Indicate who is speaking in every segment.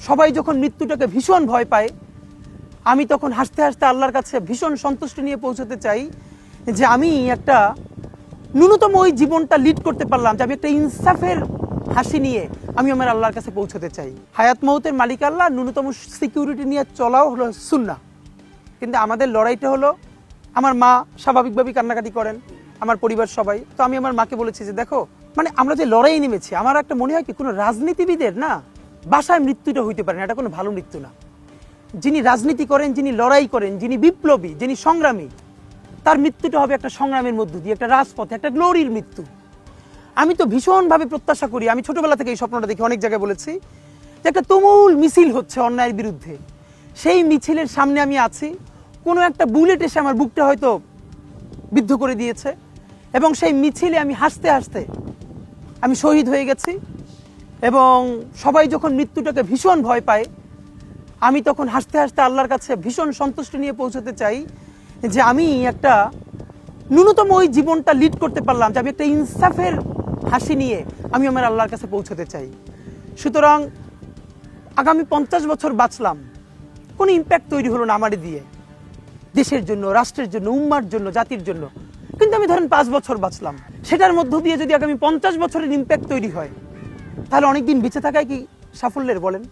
Speaker 1: সবাই যখন মৃত্যুটাকে ভীষণ ভয় পায়, আমি তখন হাসতে হাসতে আল্লাহর কাছে ভীষণ সন্তুষ্টি নিয়ে পৌঁছতে চাই যে আমি একটা ন্যূনতম ওই জীবনটা লিড করতে পারলাম, যে আমি একটা ইনসাফের হাসি নিয়ে আমি আমার আল্লাহর কাছে পৌঁছতে চাই। হায়াত মৌতের মালিক আল্লাহ, ন্যূনতম সিকিউরিটি নিয়ে চলাও হলো সুন্নাহ। কিন্তু আমাদের লড়াইটা হলো, আমার মা স্বাভাবিকভাবেই কান্নাকাটি করেন, আমার পরিবার সবাই। তো আমি আমার মাকে বলেছি যে দেখো, মানে আমরা যে লড়াই নেমেছি, আমার একটা মনে হয় কি, কোনো রাজনীতিবিদের না বাসায় মৃত্যুটা হইতে পারে না, এটা কোনো ভালো মৃত্যু না। যিনি রাজনীতি করেন, যিনি লড়াই করেন, যিনি বিপ্লবী, যিনি সংগ্রামী, তার মৃত্যুটা হবে একটা সংগ্রামের মধ্য দিয়ে, একটা রাজপথে, একটা গ্লোরির মৃত্যু। আমি তো ভীষণভাবে প্রত্যাশা করি, আমি ছোটবেলা থেকে এই স্বপ্নটা দেখি, অনেক জায়গায় বলেছি, যে একটা তুমুল মিছিল হচ্ছে অন্যায়ের বিরুদ্ধে, সেই মিছিলের সামনে আমি আছি, কোনো একটা বুলেট এসে আমার বুকটা হয়তো বিদ্ধ করে দিয়েছে, এবং সেই মিছিলে আমি হাসতে হাসতে আমি শহীদ হয়ে গেছি। এবং সবাই যখন মৃত্যুটাকে ভীষণ ভয় পায়, আমি তখন হাসতে হাসতে আল্লাহর কাছে ভীষণ সন্তুষ্টি নিয়ে পৌঁছতে চাই যে আমি একটা ন্যূনতম ওই জীবনটা লিড করতে পারলাম, যে আমি একটা ইনসাফের হাসি নিয়ে আমি আমার আল্লাহর কাছে পৌঁছতে চাই। সুতরাং আগামী 50 বছর বাঁচলাম, কোনো ইম্প্যাক্ট তৈরি হলো না আমারে দিয়ে, দেশের জন্য, রাষ্ট্রের জন্য, উম্মার জন্য, জাতির জন্য। কিন্তু আমি ধরেন 5 বছর বাঁচলাম, সেটার মধ্য দিয়ে যদি আগামী 50 বছরের ইম্প্যাক্ট তৈরি হয়, তাহলে অনেকদিন বেঁচে থাকায় কি সাফল্যের বলেন?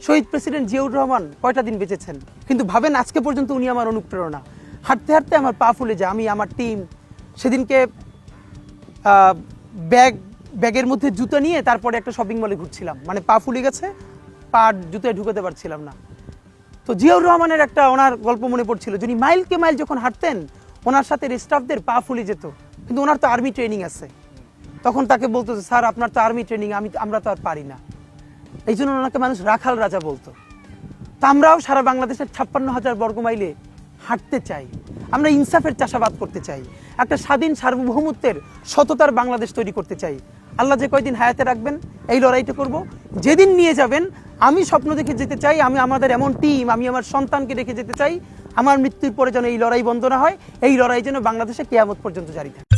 Speaker 1: শহীদ প্রেসিডেন্ট জিয়াউর রহমান কয়টা দিন বেঁচেছেন, কিন্তু ভাবেন আজকে পর্যন্ত উনি আমার অনুপ্রেরণা। হাঁটতে হাঁটতে আমার পা ফুলে যায়, আমি, আমার টিম সেদিনকে ব্যাগের মধ্যে জুতো নিয়ে তারপরে একটা শপিং মলে ঘুরছিলাম, মানে পা ফুলে গেছে, পা জুতোয় ঢুকাতে পারছিলাম না। তো জিয়াউর রহমানের একটা ওনার গল্প মনে পড়ছিল, যিনি মাইলকে মাইল যখন হাঁটতেন, ওনার সাথে স্টাফদের পা ফুলে যেত, কিন্তু ওনার তো আর্মি ট্রেনিং আছে। তখন তাকে বলতো যে স্যার আপনার তো আর্মি ট্রেনিং, আমরা তো আর পারি না। এই জন্য ওনাকে মানুষ রাখাল রাজা বলতো। তা আমরাও সারা বাংলাদেশের 56,000 বর্গমাইলে হাঁটতে চাই, আমরা ইনসাফের চাষাবাদ করতে চাই, একটা স্বাধীন সার্বভৌমত্বের সততার বাংলাদেশ তৈরি করতে চাই। আল্লাহ যে কয়দিন হায়াতে রাখবেন এই লড়াইটা করব। যেদিন নিয়ে যাবেন, আমি স্বপ্ন দেখে যেতে চাই, আমি আমাদের এমন টিম, আমি আমার সন্তানকে রেখে যেতে চাই, আমার মৃত্যুর পরে যেন এই লড়াই বন্ধ না হয়, এই লড়াই যেন বাংলাদেশে কিয়ামত পর্যন্ত জারি থাকে।